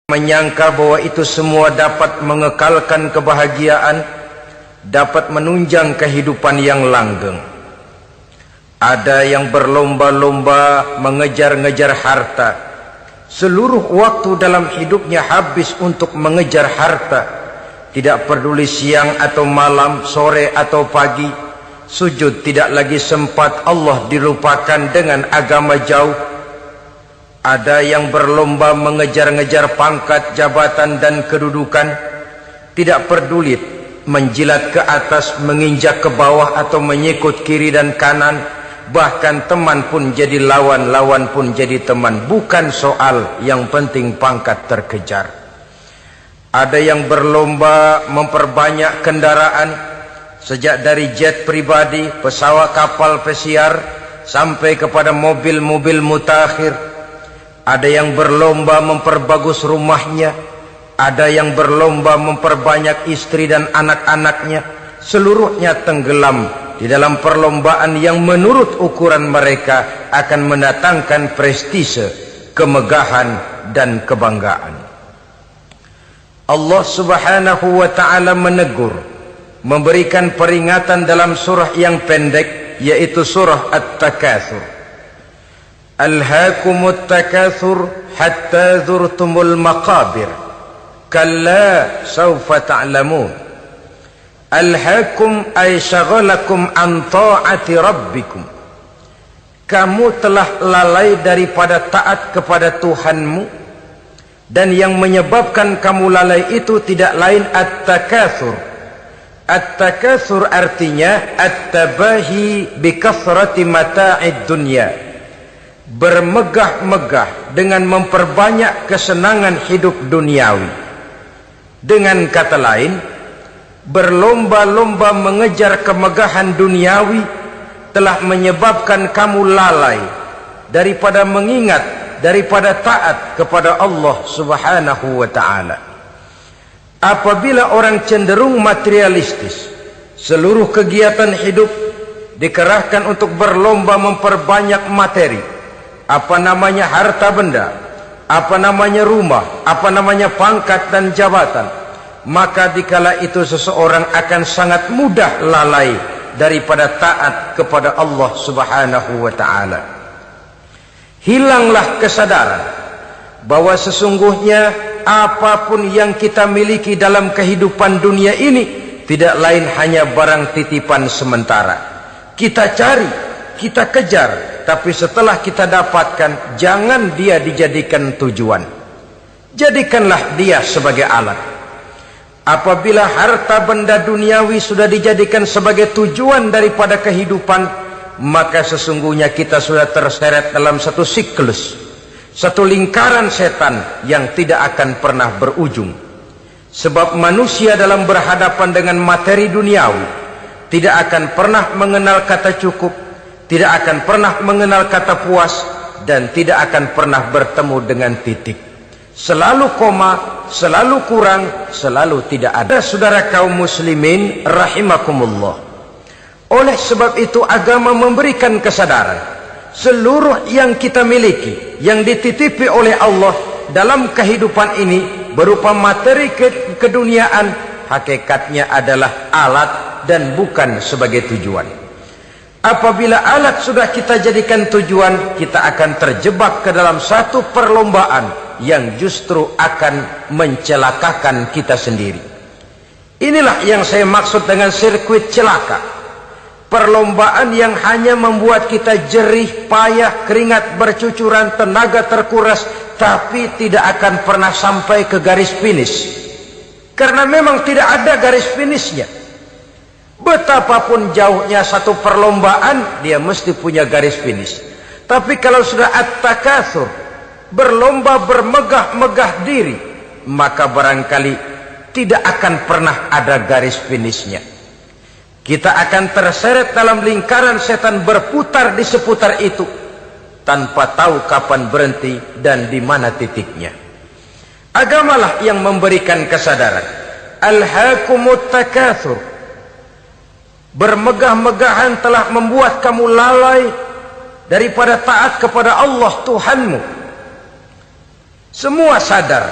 menyangka bahwa itu semua dapat mengekalkan kebahagiaan, dapat menunjang kehidupan yang langgeng. Ada yang berlomba-lomba mengejar-ngejar harta. Seluruh waktu dalam hidupnya habis untuk mengejar harta. Tidak peduli siang atau malam, sore atau pagi. Sujud tidak lagi sempat, Allah dilupakan dengan agama jauh. Ada yang berlomba mengejar-ngejar pangkat, jabatan dan kedudukan. Tidak peduli menjilat ke atas, menginjak ke bawah atau menyikut kiri dan kanan. Bahkan teman pun jadi lawan, lawan pun jadi teman. Bukan soal, yang penting pangkat terkejar. Ada yang berlomba memperbanyak kendaraan. Sejak dari jet pribadi, pesawat kapal pesiar, sampai kepada mobil-mobil mutakhir. Ada yang berlomba memperbagus rumahnya. Ada yang berlomba memperbanyak istri dan anak-anaknya. Seluruhnya tenggelam di dalam perlombaan yang menurut ukuran mereka akan mendatangkan prestise, kemegahan dan kebanggaan. Allah Subhanahu wa ta'ala menegur, memberikan peringatan dalam surah yang pendek, yaitu surah At-Takatsur. Alhaakumut takatsur hatta zurtumul maqabir kalla sawfa ta'lamun. Alhaakum ay syagalakum an ta'ati rabbikum. Kamu telah lalai daripada taat kepada Tuhanmu, dan yang menyebabkan kamu lalai itu tidak lain at-takatsur. At-takatsur artinya at-tabahi bi kathrati mata'id dunya. Bermegah-megah dengan memperbanyak kesenangan hidup duniawi. Dengan kata lain, berlomba-lomba mengejar kemegahan duniawi telah menyebabkan kamu lalai daripada mengingat, daripada taat kepada Allah Subhanahu wa ta'ala. Apabila orang cenderung materialistis, seluruh kegiatan hidup dikerahkan untuk berlomba memperbanyak materi. Apa namanya harta benda, apa namanya rumah, apa namanya pangkat dan jabatan. Maka dikala itu seseorang akan sangat mudah lalai daripada taat kepada Allah Subhanahu wa ta'ala. Hilanglah kesadaran bahwa sesungguhnya apapun yang kita miliki dalam kehidupan dunia ini tidak lain hanya barang titipan sementara. Kita cari, kita kejar, tapi setelah kita dapatkan, jangan dia dijadikan tujuan. Jadikanlah dia sebagai alat. Apabila harta benda duniawi sudah dijadikan sebagai tujuan daripada kehidupan, maka sesungguhnya kita sudah terseret dalam satu siklus, satu lingkaran setan yang tidak akan pernah berujung. Sebab manusia dalam berhadapan dengan materi duniawi tidak akan pernah mengenal kata cukup, tidak akan pernah mengenal kata puas, dan tidak akan pernah bertemu dengan titik. Selalu koma, selalu kurang, selalu tidak ada. Saudara kaum muslimin rahimakumullah. Oleh sebab itu agama memberikan kesadaran. Seluruh yang kita miliki, yang dititipi oleh Allah dalam kehidupan ini berupa materi keduniaan, hakikatnya adalah alat dan bukan sebagai tujuan. Apabila alat sudah kita jadikan tujuan, kita akan terjebak ke dalam satu perlombaan yang justru akan mencelakakan kita sendiri. Inilah yang saya maksud dengan sirkuit celaka. Perlombaan yang hanya membuat kita jerih, payah, keringat bercucuran, tenaga terkuras, tapi tidak akan pernah sampai ke garis finish. Karena memang tidak ada garis finishnya. Betapapun jauhnya satu perlombaan, dia mesti punya garis finish. Tapi kalau sudah at-takatsur, berlomba bermegah-megah diri, maka barangkali tidak akan pernah ada garis finishnya. Kita akan terseret dalam lingkaran setan, berputar di seputar itu tanpa tahu kapan berhenti dan di mana titiknya. Agamalah yang memberikan kesadaran. Alhaakumut takatsur. Bermegah-megahan telah membuat kamu lalai daripada taat kepada Allah Tuhanmu. Semua sadar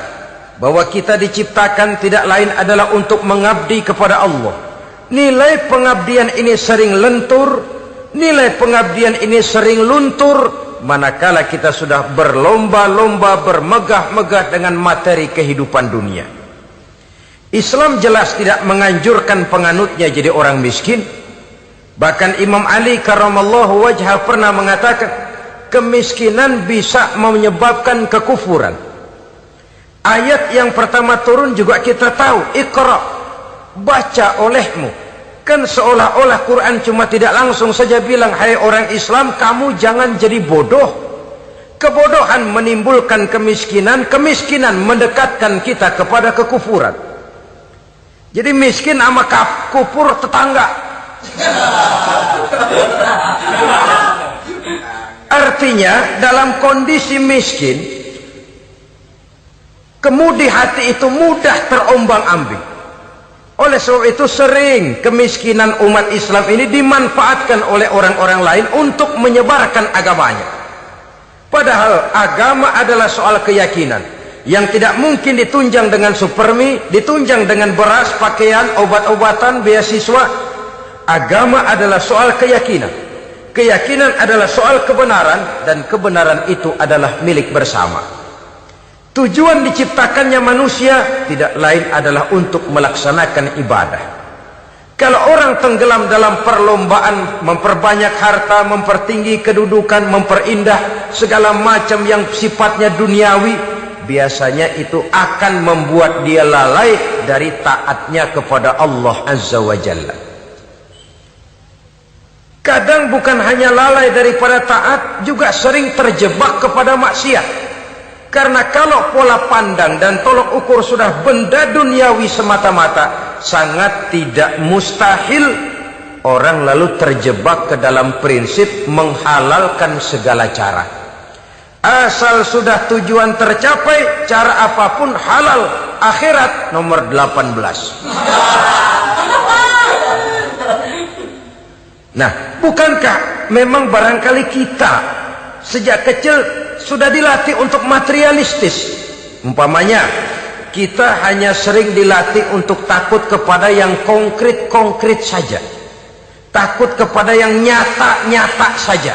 bahwa kita diciptakan tidak lain adalah untuk mengabdi kepada Allah. Nilai pengabdian ini sering lentur, nilai pengabdian ini sering luntur manakala kita sudah berlomba-lomba bermegah-megah dengan materi kehidupan dunia. Islam jelas tidak menganjurkan penganutnya jadi orang miskin. Bahkan Imam Ali karramallahu wajhah pernah mengatakan, kemiskinan bisa menyebabkan kekufuran. Ayat yang pertama turun juga kita tahu, Iqra, baca olehmu. Kan seolah-olah Quran cuma tidak langsung saja bilang, hai orang Islam, kamu jangan jadi bodoh. Kebodohan menimbulkan kemiskinan, kemiskinan mendekatkan kita kepada kekufuran. Jadi miskin sama kufur tetangga. Artinya dalam kondisi miskin, kemudi hati itu mudah terombang-ambing. Oleh sebab itu sering kemiskinan umat Islam ini dimanfaatkan oleh orang-orang lain untuk menyebarkan agamanya. Padahal agama adalah soal keyakinan yang tidak mungkin ditunjang dengan supermi, ditunjang dengan beras, pakaian, obat-obatan, beasiswa. Agama adalah soal keyakinan. Keyakinan adalah soal kebenaran, dan kebenaran itu adalah milik bersama. Tujuan diciptakannya manusia tidak lain adalah untuk melaksanakan ibadah. Kalau orang tenggelam dalam perlombaan memperbanyak harta, mempertinggi kedudukan, memperindah segala macam yang sifatnya duniawi, biasanya itu akan membuat dia lalai dari taatnya kepada Allah Azza wa Jalla. Kadang bukan hanya lalai daripada taat, juga sering terjebak kepada maksiat. Karena kalau pola pandang dan tolok ukur sudah benda duniawi semata-mata, sangat tidak mustahil orang lalu terjebak ke dalam prinsip menghalalkan segala cara. Asal sudah tujuan tercapai, cara apapun halal. Akhirat nomor 18. Nah, bukankah memang barangkali kita sejak kecil sudah dilatih untuk materialistis? Umpamanya, kita hanya sering dilatih untuk takut kepada yang konkret-konkret saja. Takut kepada yang nyata-nyata saja.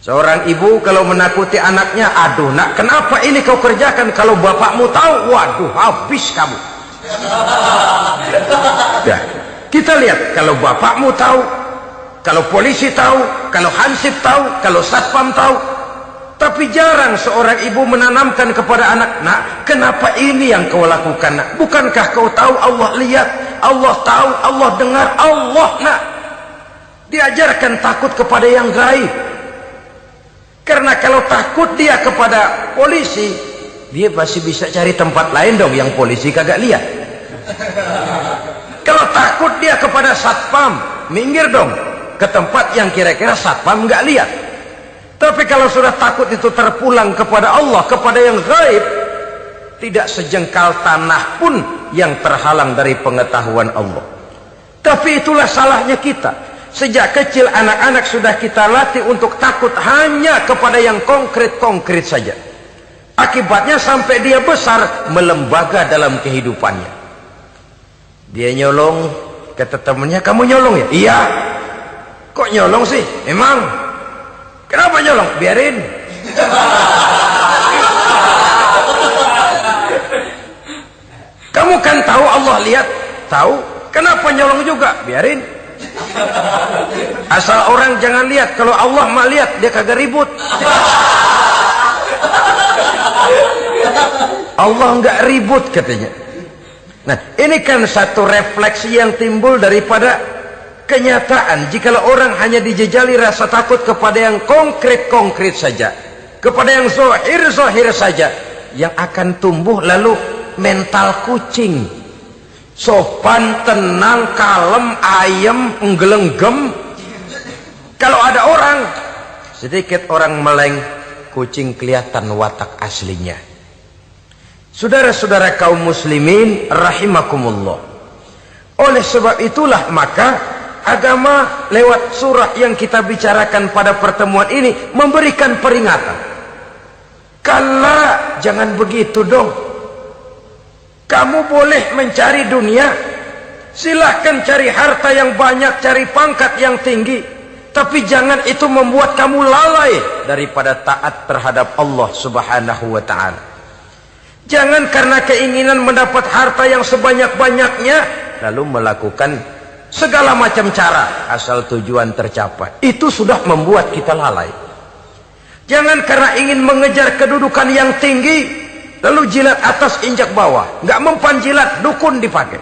Seorang ibu kalau menakuti anaknya, aduh nak, kenapa ini kau kerjakan? Kalau bapakmu tahu, waduh, habis kamu. Ya. Kita lihat, kalau bapakmu tahu, kalau polisi tahu, kalau hansip tahu, kalau satpam tahu. Tapi jarang seorang ibu menanamkan kepada anak, nak, kenapa ini yang kau lakukan, nak? Bukankah kau tahu Allah lihat, Allah tahu, Allah dengar, Allah, nak? Diajarkan takut kepada yang gaib. Karena kalau takut dia kepada polisi, dia pasti bisa cari tempat lain dong yang polisi kagak lihat. Kalau takut dia kepada satpam, minggir dong ke tempat yang kira-kira satpam nggak lihat. Tapi kalau sudah takut itu terpulang kepada Allah, kepada yang gaib, tidak sejengkal tanah pun yang terhalang dari pengetahuan Allah. Tapi itulah salahnya kita. Sejak kecil anak-anak sudah kita latih untuk takut hanya kepada yang konkret-konkret saja. Akibatnya sampai dia besar melembaga dalam kehidupannya. Dia nyolong, kata temannya, kamu nyolong ya? Iya. Kok nyolong sih? Emang? Kenapa nyolong? Biarin. Kamu kan tahu Allah lihat? Tahu. Kenapa nyolong juga? Biarin. Asal orang jangan lihat. Kalau Allah mah lihat, dia kagak ribut. Allah enggak ribut katanya. Nah, ini kan satu refleksi yang timbul daripada kenyataan. Jikalau orang hanya dijejali rasa takut kepada yang konkret-konkret saja, kepada yang zahir-zahir saja, yang akan tumbuh lalu mental kucing. Sopan, tenang, kalem, ayem, nggelenggem. Kalau ada orang, sedikit orang meleng, kucing kelihatan watak aslinya. Saudara-saudara kaum muslimin rahimakumullah. Oleh sebab itulah maka agama lewat surah yang kita bicarakan pada pertemuan ini memberikan peringatan. Kala, jangan begitu dong. Kamu boleh mencari dunia, silahkan cari harta yang banyak, cari pangkat yang tinggi, tapi jangan itu membuat kamu lalai daripada taat terhadap Allah Subhanahu wa ta'ala. Jangan karena keinginan mendapat harta yang sebanyak-banyaknya lalu melakukan segala macam cara asal tujuan tercapai. Itu sudah membuat kita lalai. Jangan karena ingin mengejar kedudukan yang tinggi lalu jilat atas injak bawah, nggak mempan jilat, dukun dipakai.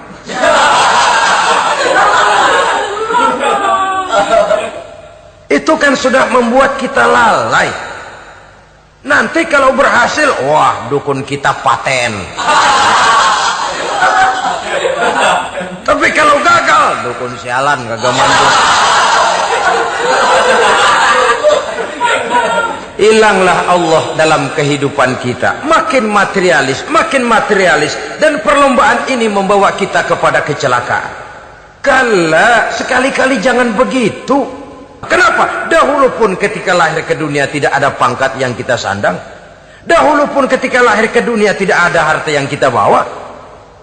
Itu kan sudah membuat kita lalai. Nanti kalau berhasil, wah dukun kita paten. Tapi kalau gagal, dukun sialan, kagak mampu. Hilanglah Allah dalam kehidupan kita. Makin materialis, dan perlombaan ini membawa kita kepada kecelakaan. Kala, sekali-kali jangan begitu. Kenapa? Dahulu pun ketika lahir ke dunia tidak ada pangkat yang kita sandang. Dahulu pun ketika lahir ke dunia tidak ada harta yang kita bawa.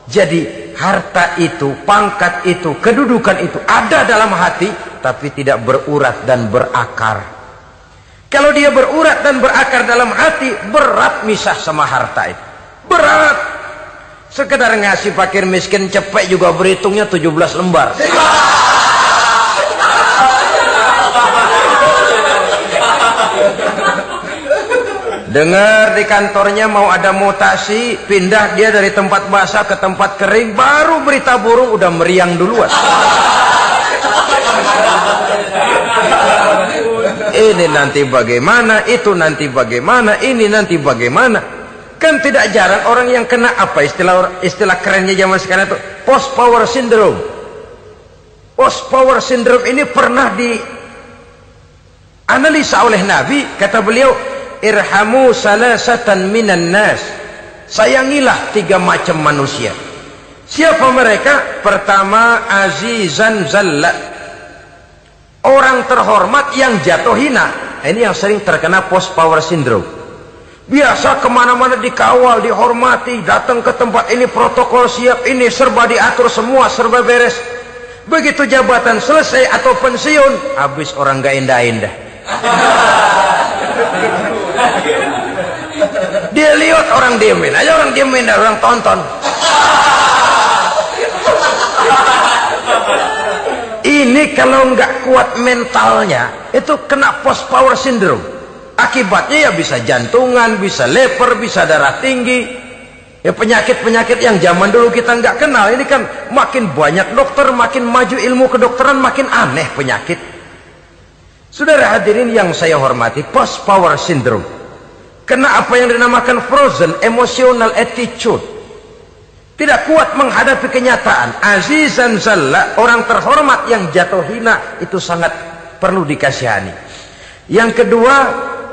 Jadi harta itu, pangkat itu, kedudukan itu ada dalam hati, tapi tidak berurat dan berakar. Kalau dia berurat dan berakar dalam hati, berat misah sama harta itu. Berat. Sekedar ngasih fakir miskin cepet juga berhitungnya 17 lembar. Dengar di kantornya mau ada mutasi, pindah dia dari tempat basah ke tempat kering, baru berita burung udah meriang duluan. Ini nanti bagaimana, itu nanti bagaimana, ini nanti bagaimana. Kan tidak jarang orang yang kena apa istilah kerennya zaman sekarang itu, post power syndrome. Post power syndrome ini pernah dianalisa oleh Nabi. Kata beliau, irhamu salasatan minan nas, sayangilah 3 macam manusia. Siapa mereka? Pertama, azizan zalla, orang terhormat yang jatuh hina. Ini yang sering terkena post power syndrome. Biasa kemana-mana dikawal, dihormati, datang ke tempat ini protokol siap, ini serba diatur semua, serba beres. Begitu jabatan selesai atau pensiun, habis orang gak indah-indah. Dia lihat orang diemin aja, orang diemin, orang tonton. Ini kalau nggak kuat mentalnya, itu kena post power syndrome. Akibatnya ya bisa jantungan, bisa leper, bisa darah tinggi. Ya penyakit-penyakit yang zaman dulu kita nggak kenal. Ini kan makin banyak dokter, makin maju ilmu kedokteran, makin aneh penyakit. Saudara hadirin yang saya hormati, post power syndrome kena apa yang dinamakan frozen emotional attitude. Tidak kuat menghadapi kenyataan. Azizan zalla, orang terhormat yang jatuh hina, itu sangat perlu dikasihani. Yang kedua,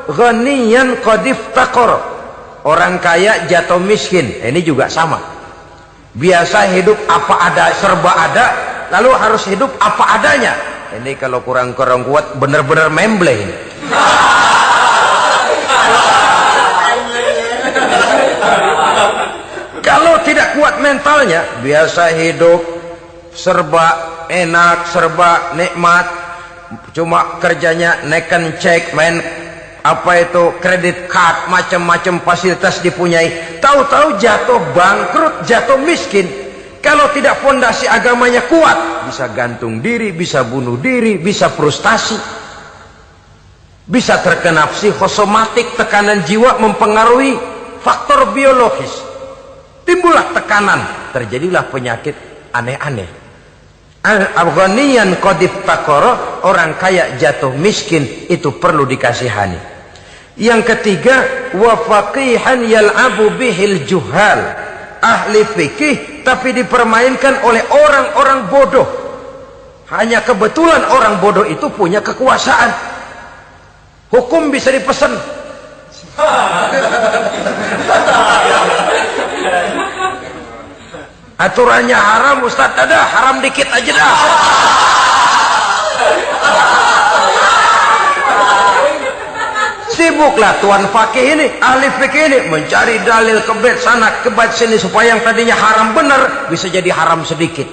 ghaniyan qad iftaqar, orang kaya jatuh miskin. Ini juga sama. Biasa hidup apa ada, serba ada, lalu harus hidup apa adanya. Ini kalau kurang kuat benar-benar memble ini. Kalau tidak kuat mentalnya, biasa hidup serba enak, serba nikmat, cuma kerjanya neken cek, main apa itu kredit card, macam-macam fasilitas dipunyai. Tahu-tahu jatuh bangkrut, jatuh miskin. Kalau tidak fondasi agamanya kuat, bisa gantung diri, bisa bunuh diri, bisa frustasi, bisa terkena psikosomatik, tekanan jiwa mempengaruhi faktor biologis. Timbullah tekanan, terjadilah penyakit aneh-aneh. Al-ghaniyan qad iftaqara, orang kaya jatuh miskin, itu perlu dikasihani. Yang ketiga, wa faqihan yal'abu bihil juhal, ahli fikih tapi dipermainkan oleh orang-orang bodoh. Hanya kebetulan orang bodoh itu punya kekuasaan. Hukum bisa dipesan. Aturannya haram, Ustaz, ada haram dikit aja dah. Si Sibuklah tuan fakih ini, ahli fikih ini mencari dalil kebet sana kebet sini supaya yang tadinya haram benar bisa jadi haram sedikit.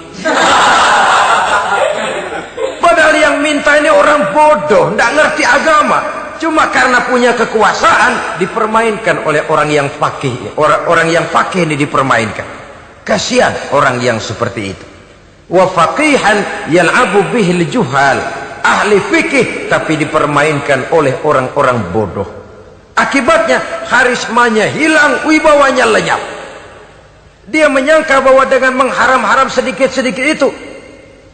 Padahal yang minta ini orang bodoh, tidak ngerti agama. Cuma karena punya kekuasaan dipermainkan oleh orang yang fakih. Orang yang fakih ini dipermainkan. Kasihan orang yang seperti itu. Wa faqihan yal'abu bihil juhal. Ahli fikih tapi dipermainkan oleh orang-orang bodoh. Akibatnya karismanya hilang, wibawanya lenyap. Dia menyangka bahwa dengan mengharam-haram sedikit-sedikit itu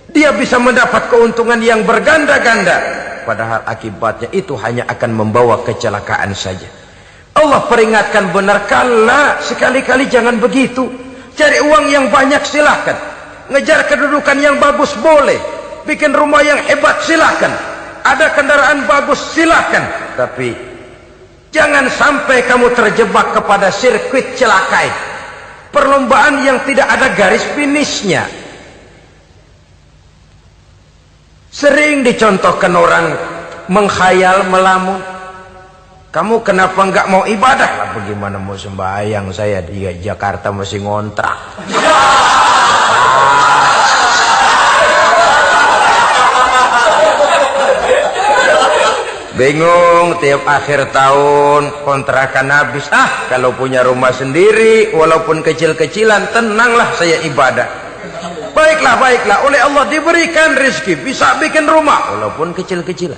dia bisa mendapat keuntungan yang berganda-ganda. Padahal akibatnya itu hanya akan membawa kecelakaan saja. Allah peringatkan benar, kala sekali-kali jangan begitu. Cari uang yang banyak silahkan, ngejar kedudukan yang bagus boleh, bikin rumah yang hebat silahkan, ada kendaraan bagus silahkan, tapi jangan sampai kamu terjebak kepada sirkuit celakai, perlombaan yang tidak ada garis finishnya. Sering dicontohkan orang menghayal, melamun, kamu kenapa enggak mau ibadah? Lah bagaimana mau sembahyang, saya di Jakarta masih ngontrak. Bingung, tiap akhir tahun kontrakan habis. Kalau punya rumah sendiri walaupun kecil-kecilan, tenanglah saya ibadah. Baiklah, oleh Allah diberikan rezeki bisa bikin rumah walaupun kecil-kecilan.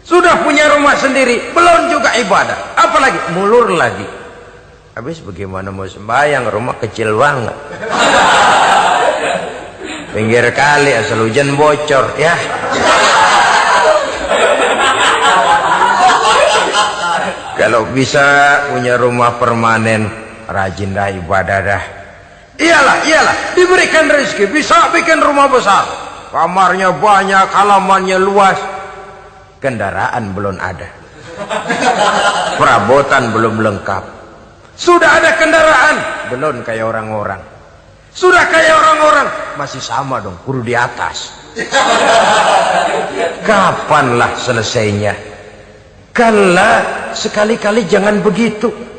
Sudah punya rumah sendiri belum juga ibadah, apalagi mulur lagi. Habis bagaimana mau sembahyang, rumah kecil banget. Pinggir kali asal hujan bocor ya. Kalau bisa punya rumah permanen, rajin dah ibadah dah. Iyalah, diberikan rezeki, bisa bikin rumah besar. Kamarnya banyak, halamannya luas. Kendaraan belum ada. Perabotan belum lengkap. Sudah ada kendaraan, belum kayak orang-orang. Sudah kayak orang-orang, masih sama dong, kudu di atas. Kapanlah selesainya? Kala, sekali-kali jangan begitu.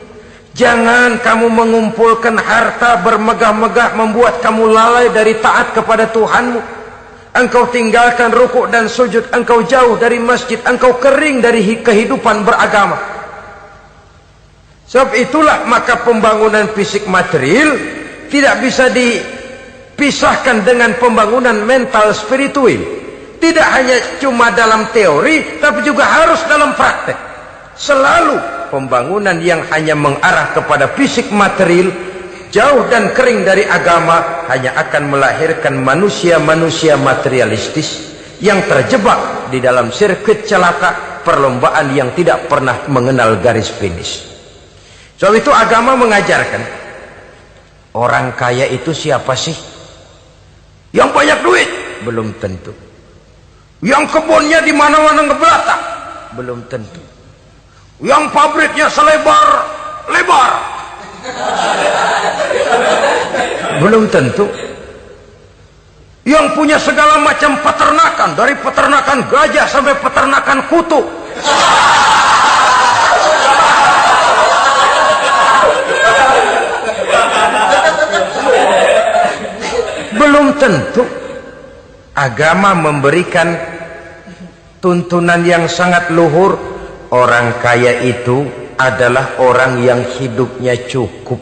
Jangan kamu mengumpulkan harta bermegah-megah membuat kamu lalai dari taat kepada Tuhanmu. Engkau tinggalkan rukuk dan sujud, engkau jauh dari masjid, engkau kering dari kehidupan beragama. Sebab itulah maka pembangunan fisik material tidak bisa dipisahkan dengan pembangunan mental spiritual. Tidak hanya cuma dalam teori, tapi juga harus dalam praktek. Selalu pembangunan yang hanya mengarah kepada fisik material, jauh dan kering dari agama, hanya akan melahirkan manusia-manusia materialistis yang terjebak di dalam sirkuit celaka, perlombaan yang tidak pernah mengenal garis finish. Sebab itu agama mengajarkan, orang kaya itu siapa sih? Yang banyak duit? Belum tentu. Yang kebunnya di mana-mana ngebelatak? Belum tentu. Yang pabriknya selebar-lebar? Belum tentu. Yang punya segala macam peternakan, dari peternakan gajah sampai peternakan kutu? Belum tentu. Agama memberikan tuntunan yang sangat luhur. Orang kaya itu adalah orang yang hidupnya cukup.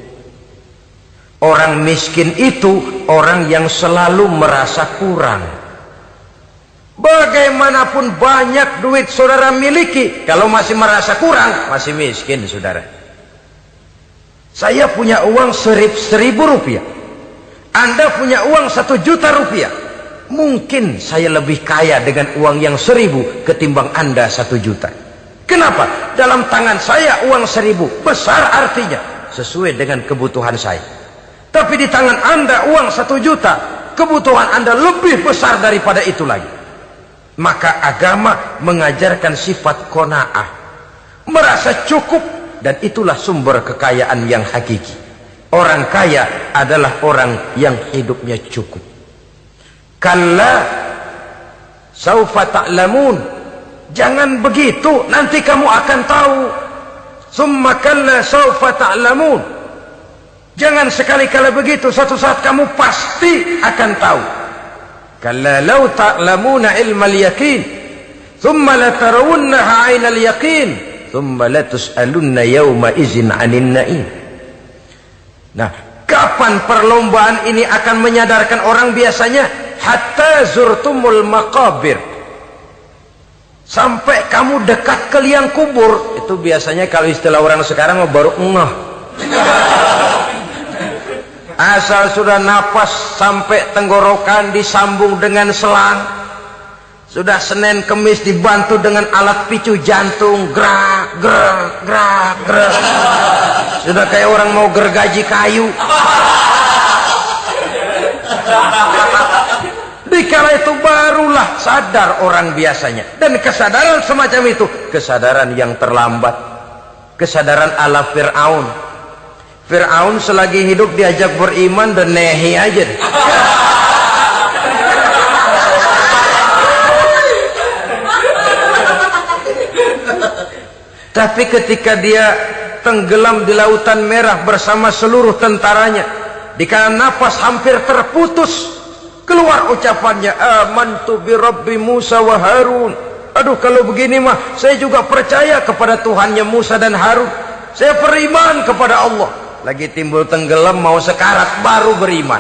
Orang miskin itu orang yang selalu merasa kurang. Bagaimanapun banyak duit saudara miliki, kalau masih merasa kurang, masih miskin saudara. Saya punya uang 1.000 rupiah, Anda punya uang 1 juta rupiah. Mungkin saya lebih kaya dengan uang yang 1.000 ketimbang Anda 1 juta. Kenapa? Dalam tangan saya uang 1.000 besar, artinya sesuai dengan kebutuhan saya. Tapi di tangan Anda uang 1 juta, kebutuhan Anda lebih besar daripada itu lagi. Maka agama mengajarkan sifat qanaah, merasa cukup, dan itulah sumber kekayaan yang hakiki. Orang kaya adalah orang yang hidupnya cukup. Kalla saufa ta'lamun, jangan begitu, nanti kamu akan tahu. Tsumma kalla sawfa ta'lamun. Jangan sekali-kali begitu, satu saat kamu pasti akan tahu. Kalla law ta'lamuna ilmal yaqin, tsumma latarawunnaha 'ainal yaqin, tsumma latus'alunna yawma idzin 'anil na'im. Nah, kapan perlombaan ini akan menyadarkan orang biasanya? Hatta zurtumul maqabir. Sampai kamu dekat ke liang kubur. Itu biasanya kalau istilah orang sekarang baru ngeh. Asal sudah napas sampai tenggorokan disambung dengan selang, sudah Senin Kemis dibantu dengan alat picu jantung, gerak gerak gerak gerak, sudah kayak orang mau gergaji kayu. Dikala itu barulah sadar orang biasanya. Dan kesadaran semacam itu kesadaran yang terlambat, kesadaran ala Fir'aun. Fir'aun selagi hidup diajak beriman dan nehi aja. Tapi ketika dia tenggelam di lautan merah bersama seluruh tentaranya, dikala napas hampir terputus, keluar ucapannya, amantu bi Rabbi Musa wa Harun. Aduh, kalau begini mah saya juga percaya kepada Tuhannya Musa dan Harun. Saya beriman kepada Allah. Lagi timbul tenggelam mau sekarat baru beriman.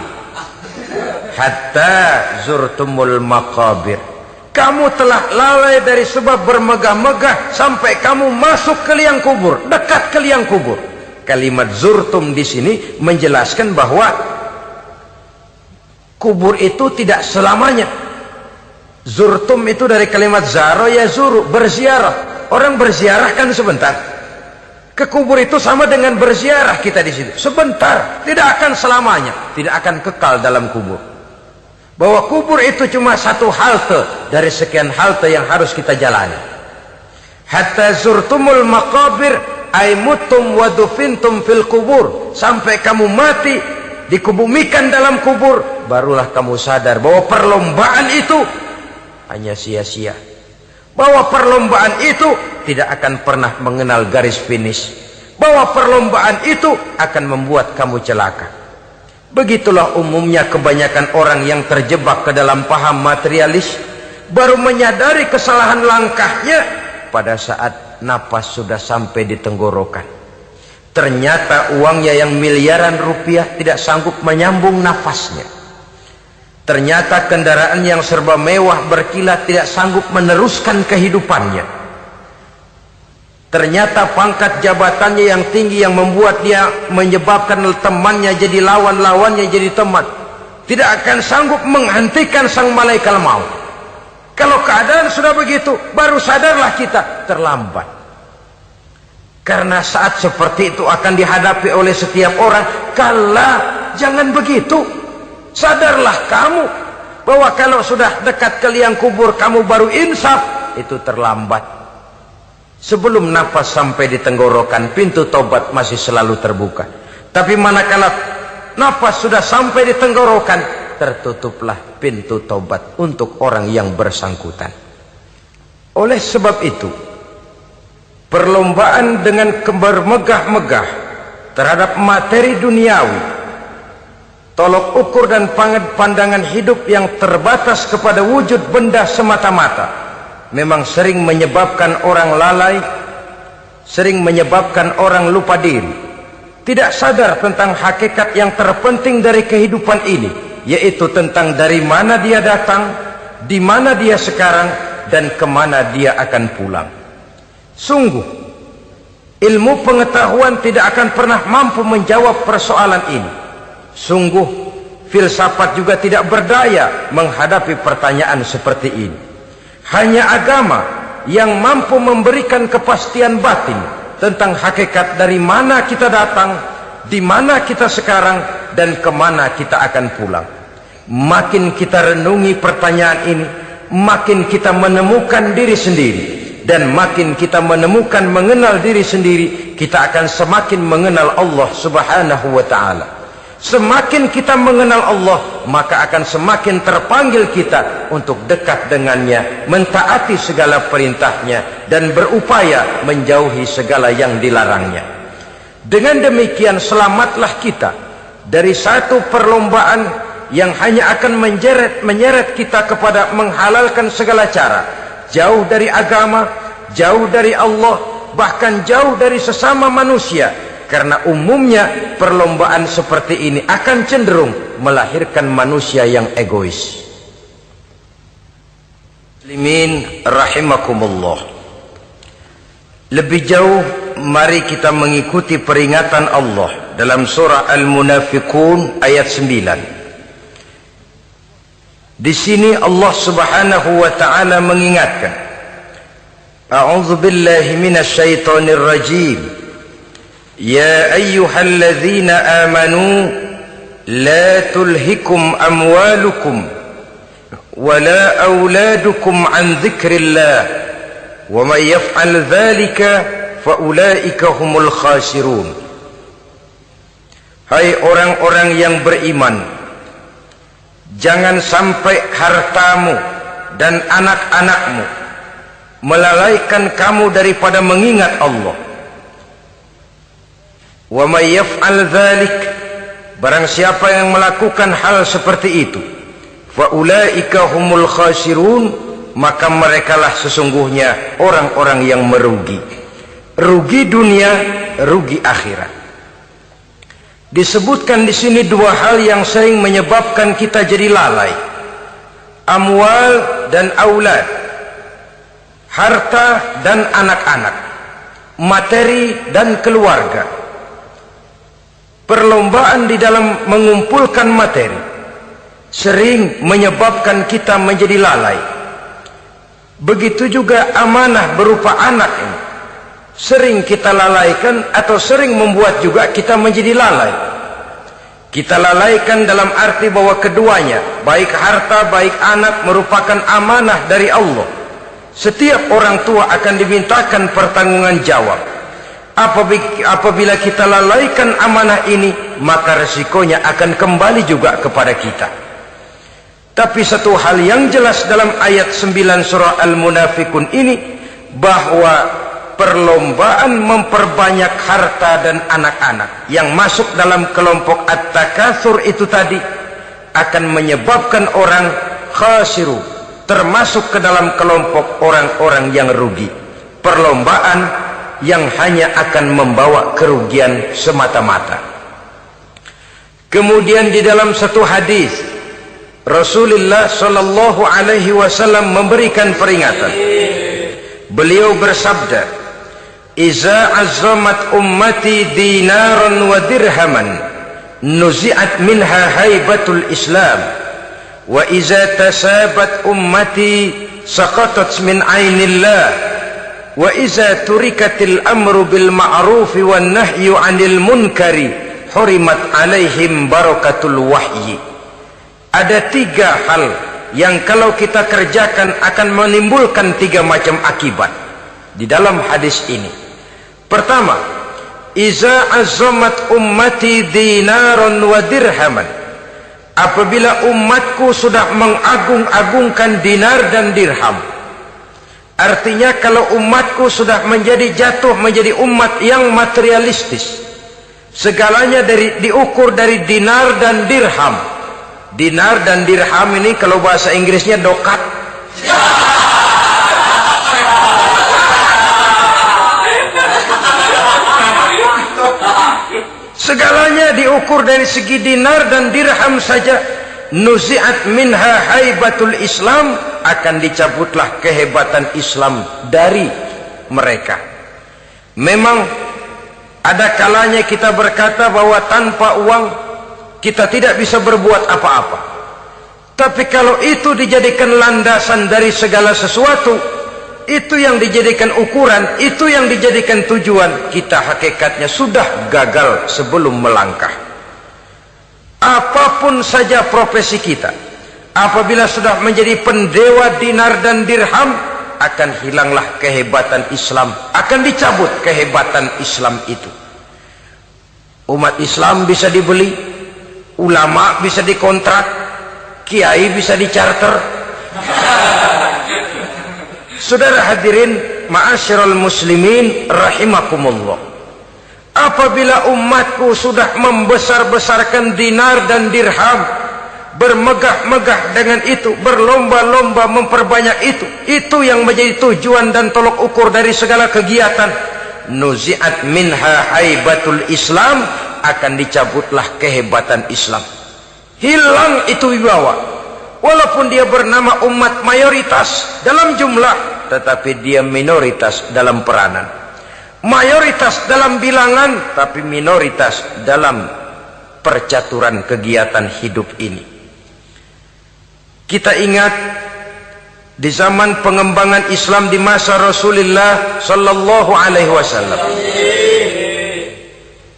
Hatta zurtumul maqabir. Kamu telah lalai dari sebab bermegah-megah sampai kamu masuk ke liang kubur, dekat ke liang kubur. Kalimat zurtum di sini menjelaskan bahwa kubur itu tidak selamanya. Zurtum itu dari kalimat zaro ya zuru, berziarah. Orang berziarah kan sebentar. Ke kubur itu sama dengan berziarah kita di situ. Sebentar, tidak akan selamanya, tidak akan kekal dalam kubur. Bahwa kubur itu cuma satu halte dari sekian halte yang harus kita jalani. Hatta zurtumul maqabir ay mutum wa dufintum fil kubur. Sampai kamu mati, dikubumikan dalam kubur, barulah kamu sadar bahwa perlombaan itu hanya sia-sia. Bahwa perlombaan itu tidak akan pernah mengenal garis finish. Bahwa perlombaan itu akan membuat kamu celaka. Begitulah umumnya kebanyakan orang yang terjebak ke dalam paham materialis, baru menyadari kesalahan langkahnya pada saat napas sudah sampai di tenggorokan. Ternyata uangnya yang miliaran rupiah tidak sanggup menyambung nafasnya. Ternyata kendaraan yang serba mewah berkilat tidak sanggup meneruskan kehidupannya. Ternyata pangkat jabatannya yang tinggi yang membuat dia menyebabkan temannya jadi lawan, lawannya jadi teman, tidak akan sanggup menghentikan sang malaikat maut. Kalau keadaan sudah begitu, baru sadarlah kita terlambat. Karena saat seperti itu akan dihadapi oleh setiap orang. Kala, jangan begitu. Sadarlah kamu bahwa kalau sudah dekat ke liang kubur kamu baru insaf, itu terlambat. Sebelum nafas sampai di tenggorokan, pintu tobat masih selalu terbuka. Tapi manakala nafas sudah sampai di tenggorokan, tertutuplah pintu tobat untuk orang yang bersangkutan. Oleh sebab itu, perlombaan dengan bermegah-megah terhadap materi duniawi, tolok ukur dan pandangan hidup yang terbatas kepada wujud benda semata-mata, memang sering menyebabkan orang lalai, sering menyebabkan orang lupa diri, tidak sadar tentang hakikat yang terpenting dari kehidupan ini, yaitu tentang dari mana dia datang, di mana dia sekarang, dan kemana dia akan pulang. Sungguh, ilmu pengetahuan tidak akan pernah mampu menjawab persoalan ini. Sungguh, filsafat juga tidak berdaya menghadapi pertanyaan seperti ini. Hanya agama yang mampu memberikan kepastian batin tentang hakikat dari mana kita datang, di mana kita sekarang, dan kemana kita akan pulang. Makin kita renungi pertanyaan ini, makin kita menemukan diri sendiri. Dan makin kita menemukan mengenal diri sendiri, kita akan semakin mengenal Allah Subhanahu wa ta'ala. Semakin kita mengenal Allah, maka akan semakin terpanggil kita untuk dekat dengannya, mentaati segala perintahnya, dan berupaya menjauhi segala yang dilarangnya. Dengan demikian selamatlah kita dari satu perlombaan yang hanya akan menyeret kita kepada menghalalkan segala cara, jauh dari agama, jauh dari Allah, bahkan jauh dari sesama manusia. Karena umumnya perlombaan seperti ini akan cenderung melahirkan manusia yang egois. Muslimin rahimakumullah. Lebih jauh, mari kita mengikuti peringatan Allah dalam surah Al-Munafiqun ayat 9. Di sini Allah Subhanahu wa taala mengingatkan, A'udzu billahi minasy syaithanir rajim. Ya ayyuhalladzina amanu la tulhikum amwalukum wala auladukum an dzikrillah wa may yaf'al dzalika fa ulaika humul khasirun. Hai orang-orang yang beriman, jangan sampai hartamu dan anak-anakmu melalaikan kamu daripada mengingat Allah. Wa may yaf'al dzalik, barang siapa yang melakukan hal seperti itu, fa ulaika humul khasirun, maka merekalah sesungguhnya orang-orang yang merugi. Rugi dunia, rugi akhirat. Disebutkan di sini dua hal yang sering menyebabkan kita jadi lalai. Amwal dan aulad. Harta dan anak-anak. Materi dan keluarga. Perlombaan di dalam mengumpulkan materi sering menyebabkan kita menjadi lalai. Begitu juga amanah berupa anak ini sering kita lalaikan atau sering membuat juga kita menjadi lalai. Kita lalaikan dalam arti bahwa keduanya, baik harta baik anak, merupakan amanah dari Allah. Setiap orang tua akan dimintakan pertanggungan jawab. Apabila kita lalaikan amanah ini, maka resikonya akan kembali juga kepada kita. Tapi satu hal yang jelas dalam ayat 9 surah Al-Munafiqun ini, bahwa perlombaan memperbanyak harta dan anak-anak yang masuk dalam kelompok at-takatsur itu tadi akan menyebabkan orang khasiru, termasuk ke dalam kelompok orang-orang yang rugi. Perlombaan yang hanya akan membawa kerugian semata-mata. Kemudian di dalam satu hadis Rasulullah sallallahu alaihi wasallam memberikan peringatan. Beliau bersabda, "Iza azzamat ummati dinaran wa dirhaman, nuzi'at minha haibatul Islam, wa iza tasabat ummati saqatat min ainillah." Wa iza turikatil amru bil ma'rufi wan nahyu 'anil munkari hurimat 'alaihim barakatul wahyi. Ada tiga hal yang kalau kita kerjakan akan menimbulkan tiga macam akibat di dalam hadis ini. Pertama, iza azzamat ummati dinaran wa dirhaman. Apabila umatku sudah mengagung-agungkan dinar dan dirham. Artinya kalau umatku sudah jatuh menjadi umat yang materialistis, segalanya diukur dari dinar dan dirham. Dinar dan dirham ini kalau bahasa Inggrisnya dokat. Segalanya diukur dari segi dinar dan dirham saja. Nuzi'at minha haibatul Islam, akan dicabutlah kehebatan Islam dari mereka. Memang ada kalanya kita berkata bahwa tanpa uang kita tidak bisa berbuat apa-apa. Tapi kalau itu dijadikan landasan dari segala sesuatu, itu yang dijadikan ukuran, itu yang dijadikan tujuan, kita hakikatnya sudah gagal sebelum melangkah. Apapun saja profesi kita, apabila sudah menjadi pendewa dinar dan dirham, akan hilanglah kehebatan Islam, akan dicabut kehebatan Islam itu. Umat Islam bisa dibeli, ulama bisa dikontrak, kiai bisa dicarter. Saudara hadirin ma'asyiral muslimin rahimakumullah, apabila umatku sudah membesar-besarkan dinar dan dirham, bermegah-megah dengan itu, berlomba-lomba memperbanyak itu yang menjadi tujuan dan tolok ukur dari segala kegiatan, nuzi'at minha haibatul Islam, akan dicabutlah kehebatan Islam, hilang itu wibawa. Walaupun dia bernama umat mayoritas dalam jumlah, tetapi dia minoritas dalam peranan, mayoritas dalam bilangan, tapi minoritas dalam percaturan kegiatan hidup ini. Kita ingat di zaman pengembangan Islam di masa Rasulullah sallallahu alaihi wasallam,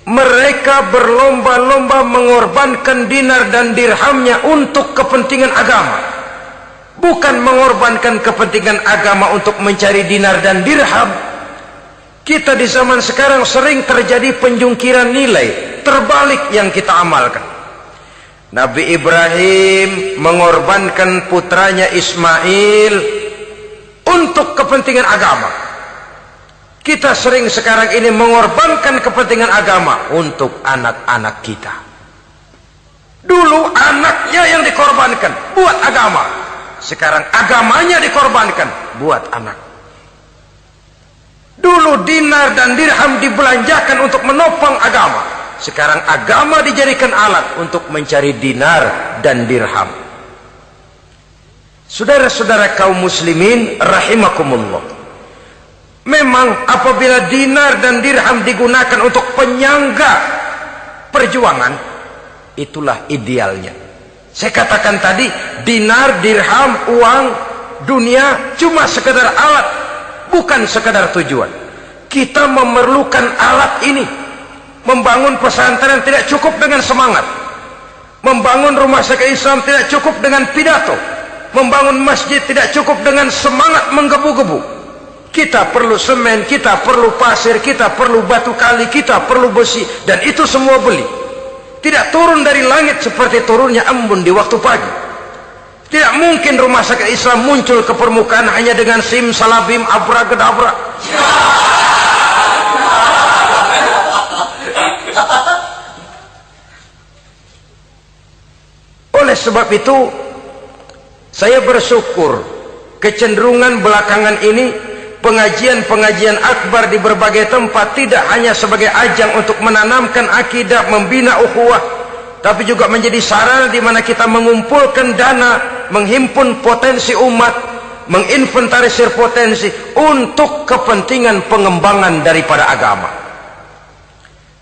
mereka berlomba-lomba mengorbankan dinar dan dirhamnya untuk kepentingan agama, bukan mengorbankan kepentingan agama untuk mencari dinar dan dirham. Kita di zaman sekarang sering terjadi penjungkiran nilai, terbalik yang kita amalkan. Nabi Ibrahim mengorbankan putranya Ismail untuk kepentingan agama. Kita sering sekarang ini mengorbankan kepentingan agama untuk anak-anak kita. Dulu anaknya yang dikorbankan buat agama, sekarang agamanya dikorbankan buat anak. Dulu dinar dan dirham dibelanjakan untuk menopang agama, sekarang agama dijadikan alat untuk mencari dinar dan dirham. Saudara-saudara kaum muslimin rahimakumullah, memang apabila dinar dan dirham digunakan untuk penyangga perjuangan, itulah idealnya. Saya katakan tadi, dinar, dirham, uang, dunia cuma sekedar alat, bukan sekedar tujuan. Kita memerlukan alat ini. Membangun pesantren tidak cukup dengan semangat, membangun rumah sakit Islam tidak cukup dengan pidato, membangun masjid tidak cukup dengan semangat menggebu-gebu. Kita perlu semen, kita perlu pasir, kita perlu batu kali, kita perlu besi, dan itu semua beli. Tidak turun dari langit seperti turunnya embun di waktu pagi. Tidak mungkin rumah sakit Islam muncul ke permukaan hanya dengan sim salabim abrakadabra. Oleh sebab itu, saya bersyukur kecenderungan belakangan ini pengajian-pengajian akbar di berbagai tempat tidak hanya sebagai ajang untuk menanamkan akidah, membina ukhuwah, tapi juga menjadi sarana di mana kita mengumpulkan dana, menghimpun potensi umat, menginventarisir potensi untuk kepentingan pengembangan daripada agama.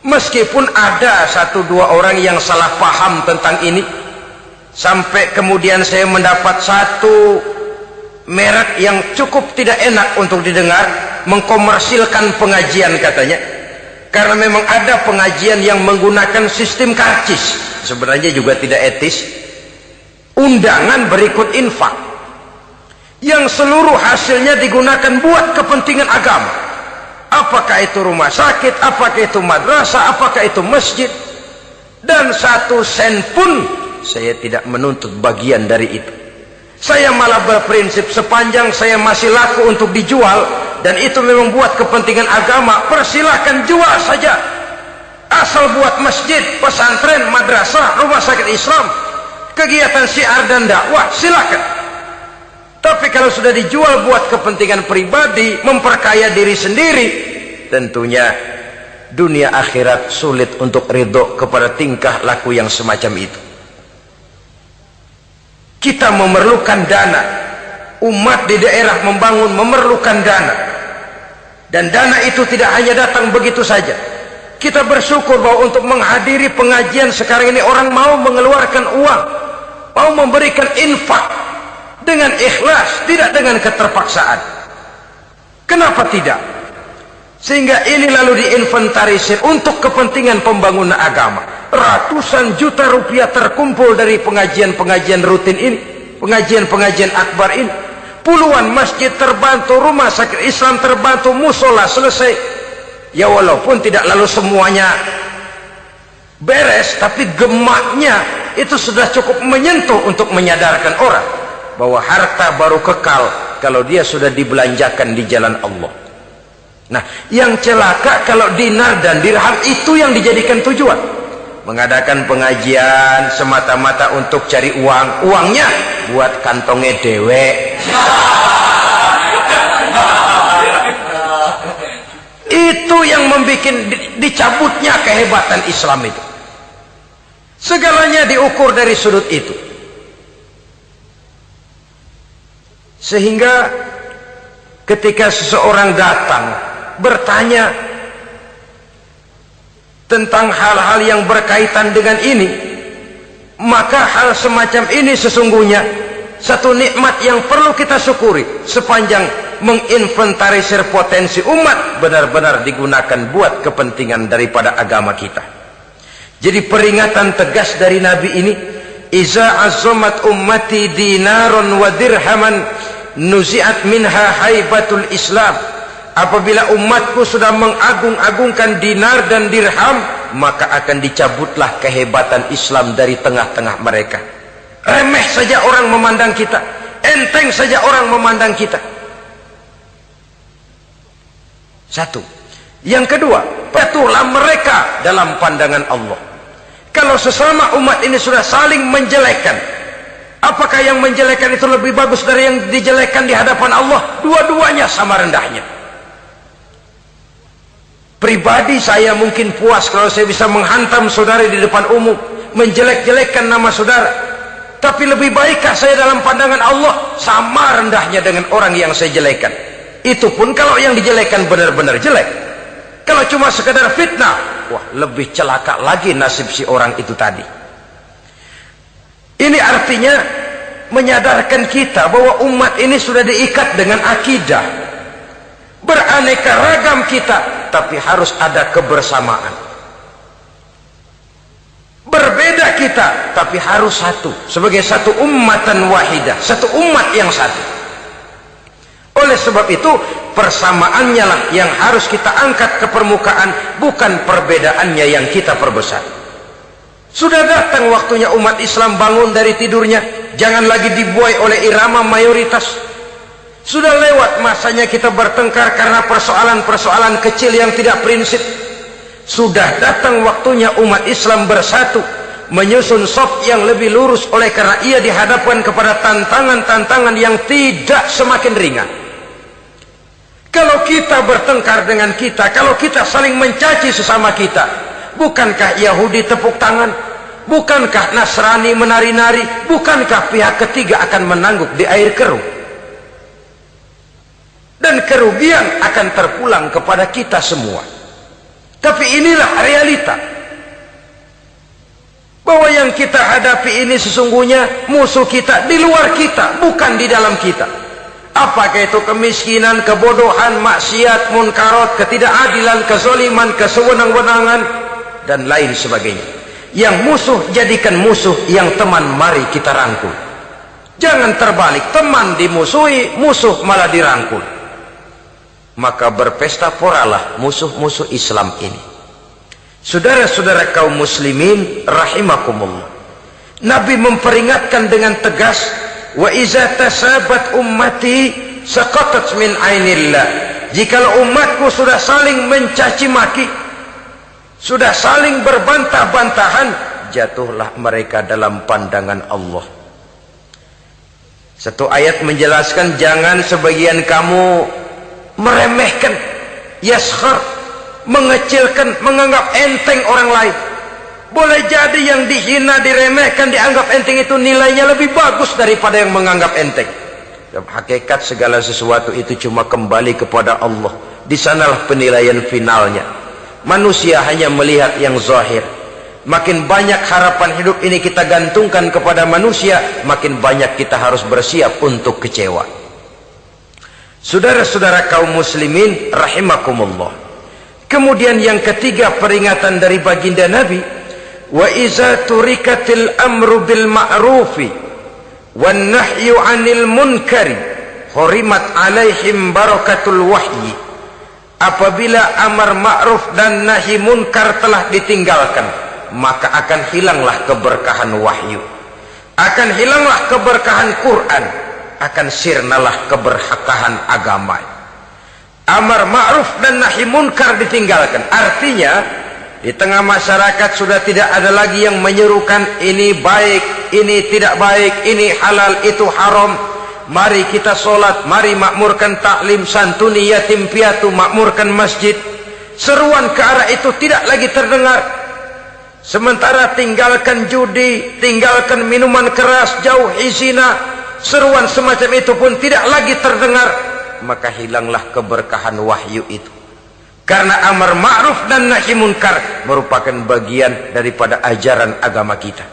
Meskipun ada satu dua orang yang salah paham tentang ini, sampai kemudian saya mendapat satu merek yang cukup tidak enak untuk didengar, mengkomersilkan pengajian katanya, karena memang ada pengajian yang menggunakan sistem karcis, sebenarnya juga tidak etis. Undangan berikut infak yang seluruh hasilnya digunakan buat kepentingan agama, apakah itu rumah sakit, apakah itu madrasah, apakah itu masjid, dan 1 sen pun saya tidak menuntut bagian dari itu. Saya malah berprinsip sepanjang saya masih laku untuk dijual dan itu memang buat kepentingan agama, persilahkan jual saja, asal buat masjid, pesantren, madrasah, rumah sakit Islam, kegiatan syiar dan dakwah, silakan. Tapi kalau sudah dijual buat kepentingan pribadi, memperkaya diri sendiri, tentunya dunia akhirat sulit untuk ridho kepada tingkah laku yang semacam itu. Kita memerlukan dana, umat di daerah membangun memerlukan dana, dan dana itu tidak hanya datang begitu saja. Kita bersyukur bahwa untuk menghadiri pengajian sekarang ini orang mau mengeluarkan uang, mau memberikan infak dengan ikhlas, tidak dengan keterpaksaan. Kenapa tidak? Sehingga ini lalu diinventarisir untuk kepentingan pembangunan agama. Ratusan juta rupiah terkumpul dari pengajian-pengajian rutin ini, pengajian-pengajian akbar ini. Puluhan masjid terbantu, rumah sakit Islam terbantu, musola selesai. Ya walaupun tidak lalu semuanya beres, tapi gemaknya itu sudah cukup menyentuh untuk menyadarkan orang bahwa harta baru kekal kalau dia sudah dibelanjakan di jalan Allah. Nah, yang celaka kalau dinar dan dirham itu yang dijadikan tujuan. Mengadakan pengajian semata-mata untuk cari uang, uangnya buat kantongnya dewe. Itu yang membuat dicabutnya kehebatan Islam itu. Segalanya diukur dari sudut itu. Sehingga ketika seseorang datang bertanya tentang hal-hal yang berkaitan dengan ini, maka hal semacam ini sesungguhnya satu nikmat yang perlu kita syukuri sepanjang menginventarisir potensi umat benar-benar digunakan buat kepentingan daripada agama kita. Jadi peringatan tegas dari Nabi ini, iza azamat ummati dinaron wa dirhaman nuzi'at minha haibatul Islam. Apabila umatku sudah mengagung-agungkan dinar dan dirham, maka akan dicabutlah kehebatan Islam dari tengah-tengah mereka. Remeh saja orang memandang kita, enteng saja orang memandang kita. Satu. Yang kedua, patuhlah mereka dalam pandangan Allah. Kalau sesama umat ini sudah saling menjelekkan, apakah yang menjelekkan itu lebih bagus dari yang dijelekkan di hadapan Allah? Dua-duanya sama rendahnya. Pribadi saya mungkin puas kalau saya bisa menghantam saudara di depan umum, menjelek-jelekkan nama saudara. Tapi lebih baikkah saya dalam pandangan Allah? Sama rendahnya dengan orang yang saya jelekkan. Itu pun kalau yang dijelekkan benar-benar jelek. Kalau cuma sekedar fitnah, wah, lebih celaka lagi nasib si orang itu tadi. Ini artinya menyadarkan kita bahwa umat ini sudah diikat dengan akidah. Beraneka ragam kita, tapi harus ada kebersamaan. Berbeda kita, tapi harus satu. Sebagai satu ummatan wahidah, satu umat yang satu. Oleh sebab itu, persamaannya lah yang harus kita angkat ke permukaan, bukan perbedaannya yang kita perbesar. Sudah datang waktunya umat Islam bangun dari tidurnya, jangan lagi dibuai oleh irama mayoritas. Sudah lewat masanya kita bertengkar karena persoalan-persoalan kecil yang tidak prinsip. Sudah datang waktunya umat Islam bersatu, menyusun saf yang lebih lurus, oleh karena ia dihadapkan kepada tantangan-tantangan yang tidak semakin ringan. Kalau kita bertengkar dengan kita, kalau kita saling mencaci sesama kita, bukankah Yahudi tepuk tangan? Bukankah Nasrani menari-nari? Bukankah pihak ketiga akan menangguk di air keruh? Dan kerugian akan terpulang kepada kita semua. Tapi inilah realita. Bahwa yang kita hadapi ini sesungguhnya musuh kita di luar kita, bukan di dalam kita. Apakah itu kemiskinan, kebodohan, maksiat, munkarat, ketidakadilan, kezaliman, kesewenang-wenangan, dan lain sebagainya. Yang musuh jadikan musuh, yang teman mari kita rangkul. Jangan terbalik, teman dimusuhi, musuh malah dirangkul. Maka berpesta poralah musuh-musuh Islam ini. Saudara-saudara kaum muslimin rahimakumullah, Nabi memperingatkan dengan tegas, wa iza tasabat ummati saqatat min ainillah. Jikalau umatku sudah saling mencaci maki, sudah saling berbantah-bantahan, jatuhlah mereka dalam pandangan Allah. Satu ayat menjelaskan jangan sebagian kamu meremehkan, yaskhar, mengecilkan, menganggap enteng orang lain. Boleh jadi yang dihina, diremehkan, dianggap enteng itu nilainya lebih bagus daripada yang menganggap enteng. Hakikat segala sesuatu itu cuma kembali kepada Allah. Di sanalah penilaian finalnya. Manusia hanya melihat yang zahir. Makin banyak harapan hidup ini kita gantungkan kepada manusia, makin banyak kita harus bersiap untuk kecewa. Saudara-saudara kaum muslimin rahimakumullah. Kemudian yang ketiga peringatan dari baginda Nabi, wa iza turikatil amru bil ma'rufi wan nahyu 'anil munkari hurimat 'alaihim barakatul wahyi. Apabila amar ma'ruf dan nahi munkar telah ditinggalkan, maka akan hilanglah keberkahan wahyu, akan hilanglah keberkahan Quran, akan sirnalah keberkahan agama. Amar ma'ruf dan nahi munkar ditinggalkan. Artinya di tengah masyarakat sudah tidak ada lagi yang menyerukan ini baik, ini tidak baik, ini halal, itu haram. Mari kita sholat, mari makmurkan taklim, santuni yatim piatu, makmurkan masjid. Seruan ke arah itu tidak lagi terdengar. Sementara tinggalkan judi, tinggalkan minuman keras, jauhi zina, seruan semacam itu pun tidak lagi terdengar. Maka hilanglah keberkahan wahyu itu. Karena amar ma'ruf dan nahi munkar merupakan bagian daripada ajaran agama kita.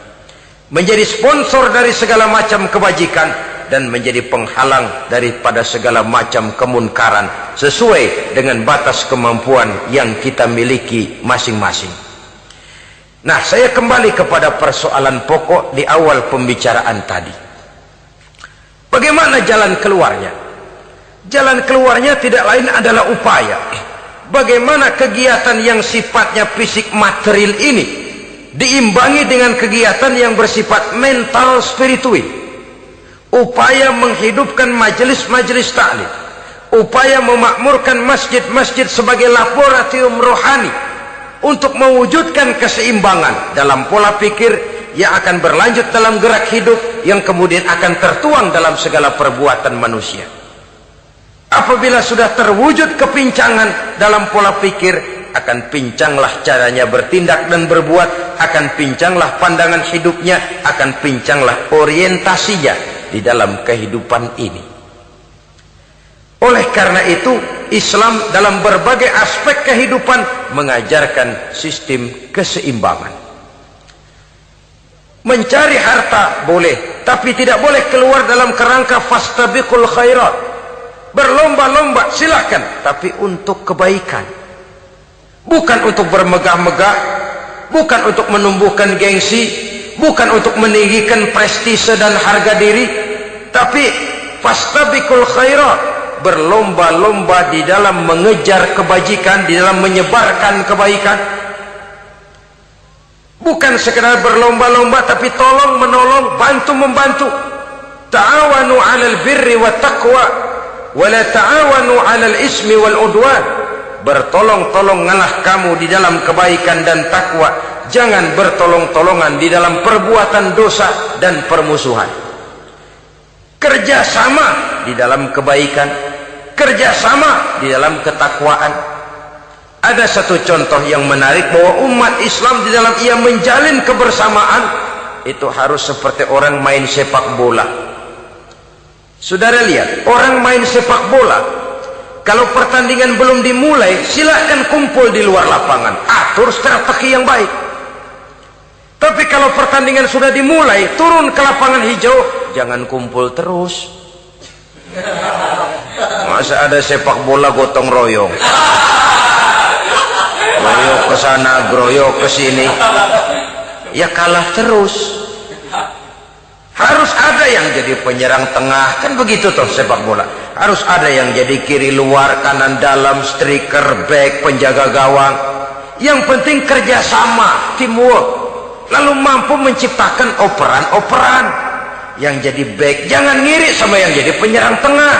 Menjadi sponsor dari segala macam kebajikan dan menjadi penghalang daripada segala macam kemunkaran sesuai dengan batas kemampuan yang kita miliki masing-masing. Nah, saya kembali kepada persoalan pokok di awal pembicaraan tadi. Bagaimana jalan keluarnya? Jalan keluarnya tidak lain adalah upaya. Bagaimana kegiatan yang sifatnya fisik material ini diimbangi dengan kegiatan yang bersifat mental spiritual. Upaya menghidupkan majelis-majelis taklim, upaya memakmurkan masjid-masjid sebagai laboratorium rohani untuk mewujudkan keseimbangan dalam pola pikir yang akan berlanjut dalam gerak hidup yang kemudian akan tertuang dalam segala perbuatan manusia. Apabila sudah terwujud kepincangan dalam pola pikir, akan pincanglah caranya bertindak dan berbuat, akan pincanglah pandangan hidupnya, akan pincanglah orientasinya di dalam kehidupan ini. Oleh karena itu, Islam dalam berbagai aspek kehidupan mengajarkan sistem keseimbangan. Mencari harta boleh, tapi tidak boleh keluar dalam kerangka fastabiqul khairat. Berlomba-lomba silahkan, tapi untuk kebaikan, bukan untuk bermegah-megah, bukan untuk menumbuhkan gengsi, bukan untuk meninggikan prestise dan harga diri, tapi fastabiqul khairat, berlomba-lomba di dalam mengejar kebajikan, di dalam menyebarkan kebaikan. Bukan sekedar berlomba-lomba, tapi tolong menolong, bantu membantu. Ta'awanu 'alal birri wat taqwa wala ta'awanu 'alal ismi wal udwan. Bertolong-tolonganlah kamu di dalam kebaikan dan takwa, jangan bertolong-tolongan di dalam perbuatan dosa dan permusuhan. Kerjasama di dalam kebaikan, kerjasama di dalam ketakwaan. Ada satu contoh yang menarik bahwa umat Islam di dalam ia menjalin kebersamaan itu harus seperti orang main sepak bola. Saudara lihat, orang main sepak bola, kalau pertandingan belum dimulai, silahkan kumpul di luar lapangan, atur strategi yang baik. Tapi kalau pertandingan sudah dimulai, turun ke lapangan hijau, jangan kumpul terus. Masa ada sepak bola gotong royong, groyok ke sana, groyok ke sini, ya kalah terus. Harus ada yang jadi penyerang tengah, kan begitu toh sepak bola. Harus ada yang jadi kiri luar, kanan dalam, striker, back, penjaga gawang. Yang penting kerjasama, teamwork, lalu mampu menciptakan operan-operan. Yang jadi back jangan ngiri sama yang jadi penyerang tengah.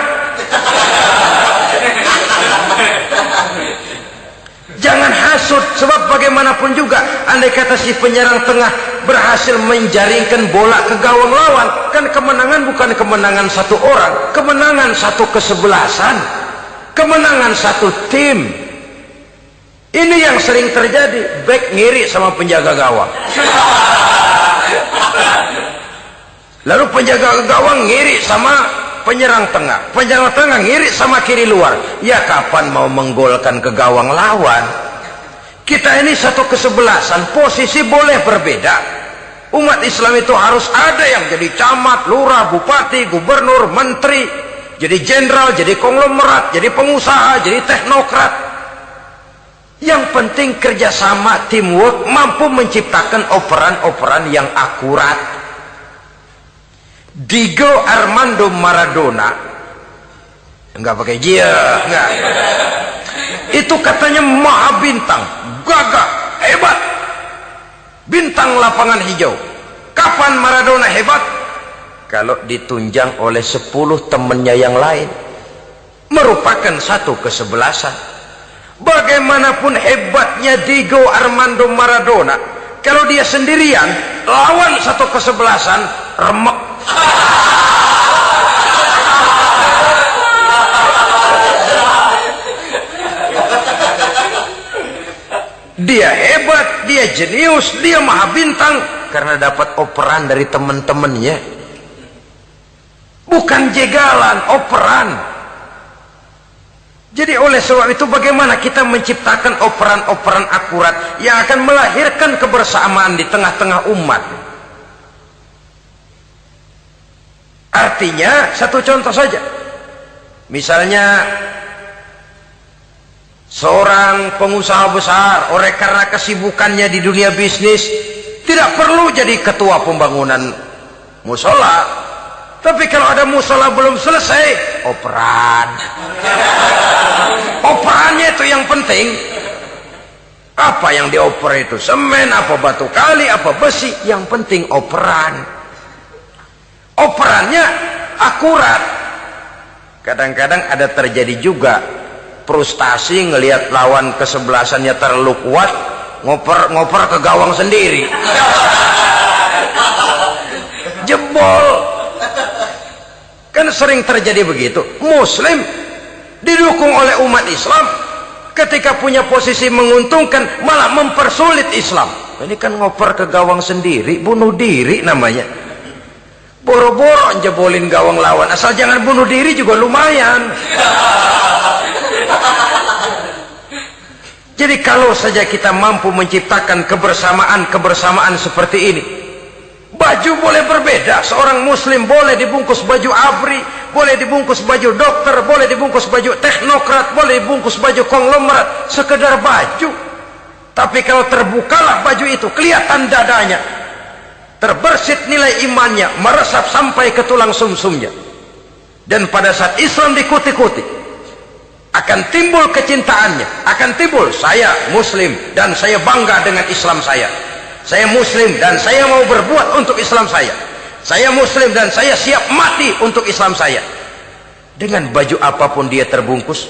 Jangan hasut, sebab bagaimanapun juga andai kata si penyerang tengah berhasil menjaringkan bola ke gawang lawan, kan kemenangan bukan kemenangan satu orang, kemenangan satu kesebelasan, kemenangan satu tim. Ini yang sering terjadi, back ngiri sama penjaga gawang, lalu penjaga gawang ngiri sama penyerang tengah, penyerang tengah ngiri sama kiri luar. Ya kapan mau menggolkan ke gawang lawan? Kita ini satu kesebelasan, posisi boleh berbeda. Umat Islam itu harus ada yang jadi camat, lurah, bupati, gubernur, menteri, jadi jenderal, jadi konglomerat, jadi pengusaha, jadi teknokrat. Yang penting kerjasama, teamwork, mampu menciptakan operan-operan yang akurat. Diego Armando Maradona, enggak pakai dia, enggak. Itu katanya maha bintang, gagah, hebat. bintang lapangan hijau. Kapan Maradona hebat? Kalau ditunjang oleh 10 temannya yang lain, merupakan satu kesebelasan. Bagaimanapun hebatnya Diego Armando Maradona, kalau dia sendirian lawan satu kesebelasan, remek. Dia hebat, dia jenius, dia maha bintang karena dapat operan dari teman-temannya. Bukan jegalan, operan. Jadi oleh sebab itu bagaimana kita menciptakan operan-operan akurat yang akan melahirkan kebersamaan di tengah-tengah umat. Artinya satu contoh saja. Misalnya seorang pengusaha besar, oleh karena kesibukannya di dunia bisnis, tidak perlu jadi ketua pembangunan musola. Tapi kalau ada musola belum selesai, operan. Operannya itu yang penting. Apa yang dioper itu? Semen, apa batu kali, apa besi? Yang penting operan. Operannya akurat. Kadang-kadang ada terjadi juga frustasi ngelihat lawan kesebelasannya terlalu kuat, ngoper ke gawang sendiri. Jebol. Kan sering terjadi begitu. Muslim didukung oleh umat Islam, ketika punya posisi menguntungkan malah mempersulit Islam. Ini kan ngoper ke gawang sendiri, bunuh diri namanya. Boro-boro jebolin gawang lawan, asal jangan bunuh diri juga lumayan. Jadi kalau saja kita mampu menciptakan kebersamaan seperti ini, baju boleh berbeda. Seorang muslim boleh dibungkus baju ABRI, boleh dibungkus baju dokter, boleh dibungkus baju teknokrat, boleh dibungkus baju konglomerat, sekedar baju. Tapi kalau terbukalah baju itu, kelihatan dadanya, terbersit nilai imannya, meresap sampai ke tulang sumsumnya. Dan pada saat Islam dikuti-kuti, akan timbul kecintaannya, akan timbul saya muslim dan saya bangga dengan Islam saya. Saya muslim dan saya mau berbuat untuk Islam saya. Saya muslim dan saya siap mati untuk Islam saya. Dengan baju apapun dia terbungkus,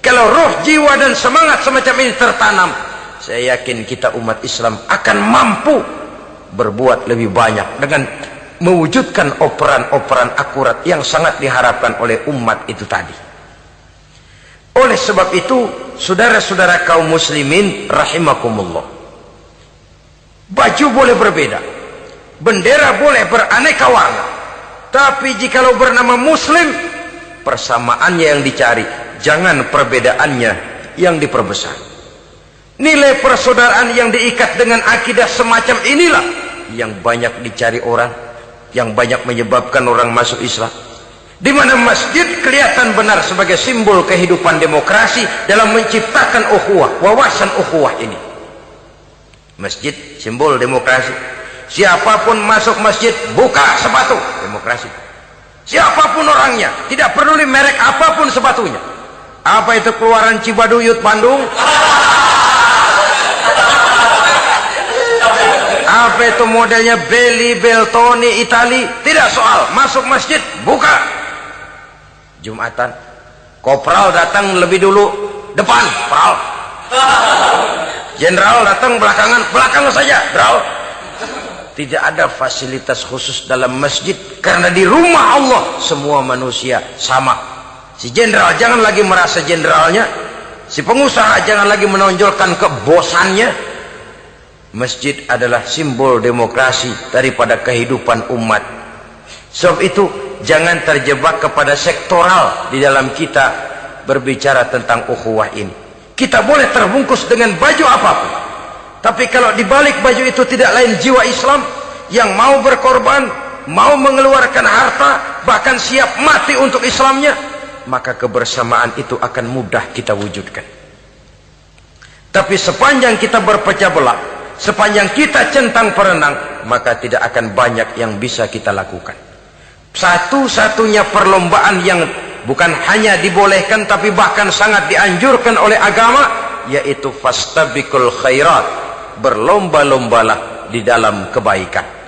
kalau roh, jiwa dan semangat semacam ini tertanam, saya yakin kita umat Islam akan mampu berbuat lebih banyak dengan mewujudkan operan-operan akurat yang sangat diharapkan oleh umat itu tadi. Oleh sebab itu, saudara-saudara kaum muslimin rahimakumullah, baju boleh berbeda, bendera boleh beraneka warna, tapi jikalau bernama muslim, persamaannya yang dicari, jangan perbedaannya yang diperbesar. Nilai persaudaraan yang diikat dengan akidah semacam inilah yang banyak dicari orang, yang banyak menyebabkan orang masuk Islam. Di mana masjid kelihatan benar sebagai simbol kehidupan demokrasi dalam menciptakan ukhuwah, wawasan ukhuwah ini. Masjid simbol demokrasi. Siapapun masuk masjid buka sepatu, demokrasi. Siapapun orangnya, tidak peduli merek apapun sepatunya. Apa itu keluaran Cibaduyut Bandung? Apa itu modelnya Belli Beltoni Itali? Tidak soal, masuk masjid buka. Jumatan, kopral datang lebih dulu depan, pral. Jenderal datang belakang saja, bro. Tidak ada fasilitas khusus dalam masjid, karena di rumah Allah semua manusia sama. Si jenderal jangan lagi merasa jenderalnya, si pengusaha jangan lagi menonjolkan kebosannya. Masjid adalah simbol demokrasi daripada kehidupan umat. Sebab itu jangan terjebak kepada sektoral di dalam kita berbicara tentang ukhuwah ini. Kita boleh terbungkus dengan baju apapun, tapi kalau di balik baju itu tidak lain jiwa Islam yang mau berkorban, mau mengeluarkan harta, bahkan siap mati untuk Islamnya, maka kebersamaan itu akan mudah kita wujudkan. Tapi sepanjang kita berpecah belah, sepanjang kita centang perenang, maka tidak akan banyak yang bisa kita lakukan. Satu-satunya perlombaan yang bukan hanya dibolehkan tapi bahkan sangat dianjurkan oleh agama, yaitu fastabiqul khairat, berlomba-lombalah di dalam kebaikan.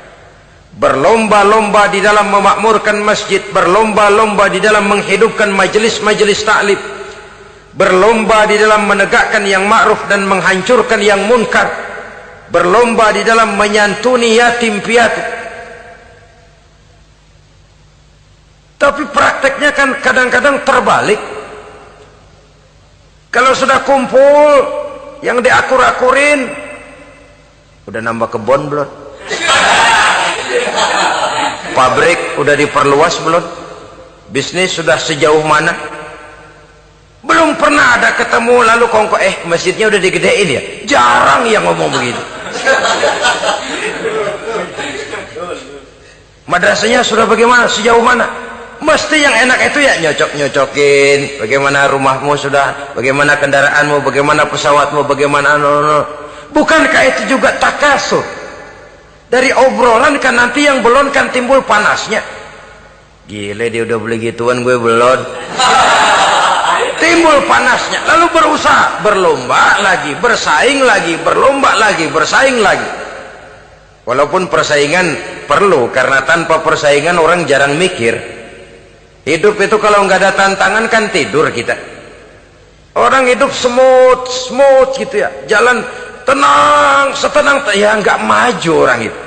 Berlomba-lomba di dalam memakmurkan masjid, berlomba-lomba di dalam menghidupkan majelis-majelis ta'lim, berlomba di dalam menegakkan yang ma'ruf dan menghancurkan yang munkar, berlomba di dalam menyantuni yatim piatu. Tapi prakteknya kan kadang-kadang terbalik. Kalau sudah kumpul yang diakur-akurin, udah nambah kebun belum? Pabrik udah diperluas belum? Bisnis sudah sejauh mana? Belum pernah ada ketemu lalu kongko masjidnya udah digedein ya. Jarang yang ngomong begitu. Madrasahnya sudah bagaimana? Sejauh mana? Mesti yang enak itu ya nyocok-nyocokin. Bagaimana rumahmu sudah? Bagaimana kendaraanmu? Bagaimana pesawatmu? Bagaimana bukankah itu juga takasur? Dari obrolan kan nanti yang belum kan timbul panasnya. Gile dia udah beli gituan, gue belum. Timbul panasnya, lalu berusaha, berlomba lagi, bersaing lagi, berlomba lagi, bersaing lagi. Walaupun persaingan perlu, karena tanpa persaingan orang jarang mikir. Hidup itu kalau nggak ada tantangan kan tidur kita. Orang hidup smooth gitu ya, jalan tenang, setenang ya nggak maju orang itu.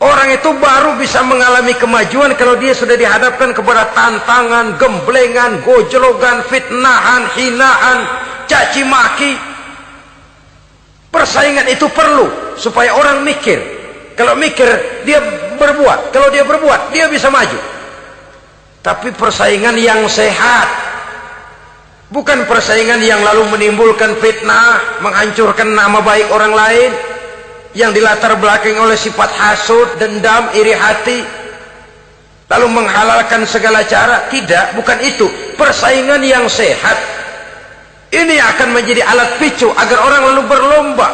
Orang itu baru bisa mengalami kemajuan kalau dia sudah dihadapkan kepada tantangan, gemblengan, gojlogan, fitnahan, hinaan, caci maki. Persaingan itu perlu supaya orang mikir. Kalau mikir dia berbuat, kalau dia berbuat dia bisa maju. Tapi persaingan yang sehat, bukan persaingan yang lalu menimbulkan fitnah, menghancurkan nama baik orang lain, yang dilatar belakangi oleh sifat hasud, dendam, iri hati, lalu menghalalkan segala cara. Tidak, bukan itu. Persaingan yang sehat ini akan menjadi alat picu agar orang lalu berlomba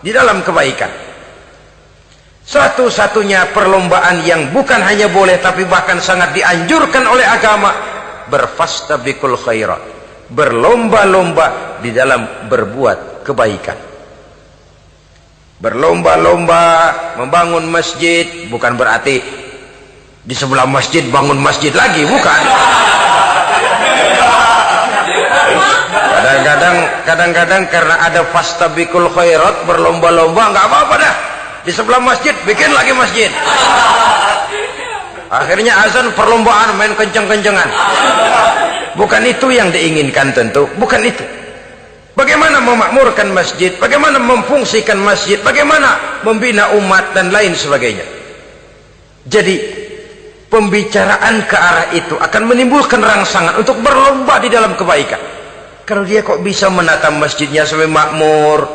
di dalam kebaikan. Satu-satunya perlombaan yang bukan hanya boleh tapi bahkan sangat dianjurkan oleh agama, berfastabiqul khairat, berlomba-lomba di dalam berbuat kebaikan. Berlomba-lomba membangun masjid bukan berarti di sebelah masjid bangun masjid lagi, bukan. Kadang-kadang karena ada fastabiqul khairat, berlomba-lomba, nggak apa-apa dah. Di sebelah masjid bikin lagi masjid. Akhirnya azan perlombaan main kenceng-kencengan. Bukan itu yang diinginkan tentu, bukan itu. Bagaimana memakmurkan masjid, bagaimana memfungsikan masjid, bagaimana membina umat dan lain sebagainya. Jadi pembicaraan ke arah itu akan menimbulkan rangsangan untuk berlomba di dalam kebaikan. Kalau dia kok bisa menata masjidnya sampai makmur,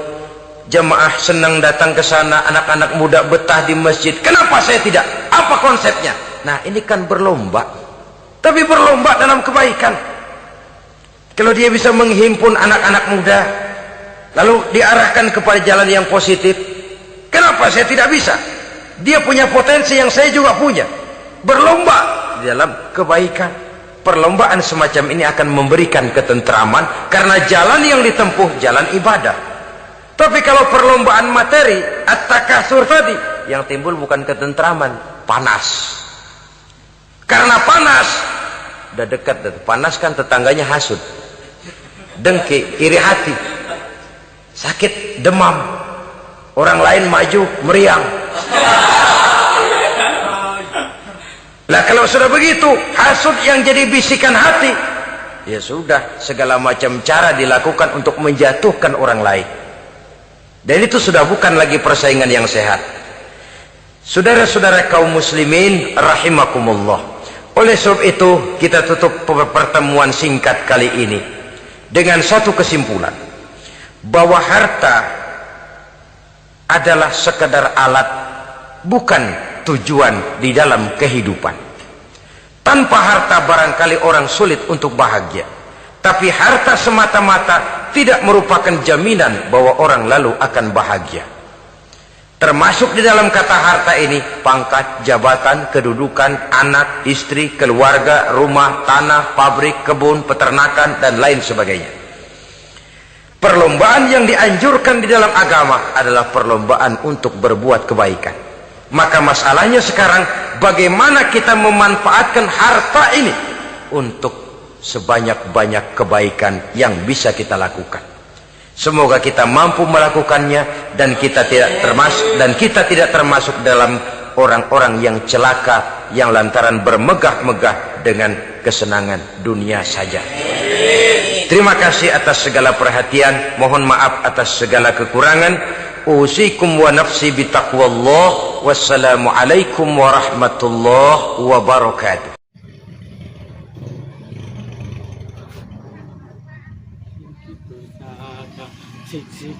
jamaah senang datang ke sana, anak-anak muda betah di masjid, kenapa saya tidak? Apa konsepnya? Nah, ini kan berlomba, tapi berlomba dalam kebaikan. Kalau dia bisa menghimpun anak-anak muda lalu diarahkan kepada jalan yang positif, kenapa saya tidak bisa? Dia punya potensi yang saya juga punya. Berlomba di dalam kebaikan. Perlombaan semacam ini akan memberikan ketentraman karena jalan yang ditempuh jalan ibadah. Tapi kalau perlombaan materi, at-takasur tadi, yang timbul bukan ketentraman, panas. Karena panas, udah dekat, panas kan tetangganya hasud, dengki, iri hati, sakit, demam, orang lain maju, meriang. Lah kalau sudah begitu, hasud yang jadi bisikan hati, ya sudah, segala macam cara dilakukan untuk menjatuhkan orang lain. Dan itu sudah bukan lagi persaingan yang sehat. Saudara-saudara kaum muslimin rahimakumullah. Oleh sebab itu kita tutup pertemuan singkat kali ini dengan satu kesimpulan, bahwa harta adalah sekedar alat, bukan tujuan di dalam kehidupan. Tanpa harta barangkali orang sulit untuk bahagia, tapi harta semata-mata tidak merupakan jaminan bahwa orang lalu akan bahagia. Termasuk di dalam kata harta ini pangkat, jabatan, kedudukan, anak, istri, keluarga, rumah, tanah, pabrik, kebun, peternakan dan lain sebagainya. Perlombaan yang dianjurkan di dalam agama adalah perlombaan untuk berbuat kebaikan. Maka masalahnya sekarang, bagaimana kita memanfaatkan harta ini untuk sebanyak-banyak kebaikan yang bisa kita lakukan. Semoga kita mampu melakukannya dan kita tidak termasuk dalam orang-orang yang celaka yang lantaran bermegah-megah dengan kesenangan dunia saja. Terima kasih atas segala perhatian. Mohon maaf atas segala kekurangan. Usikum wa nafsi bitaqwallah. Wassalamualaikum warahmatullahi wabarakatuh. Sik-sik,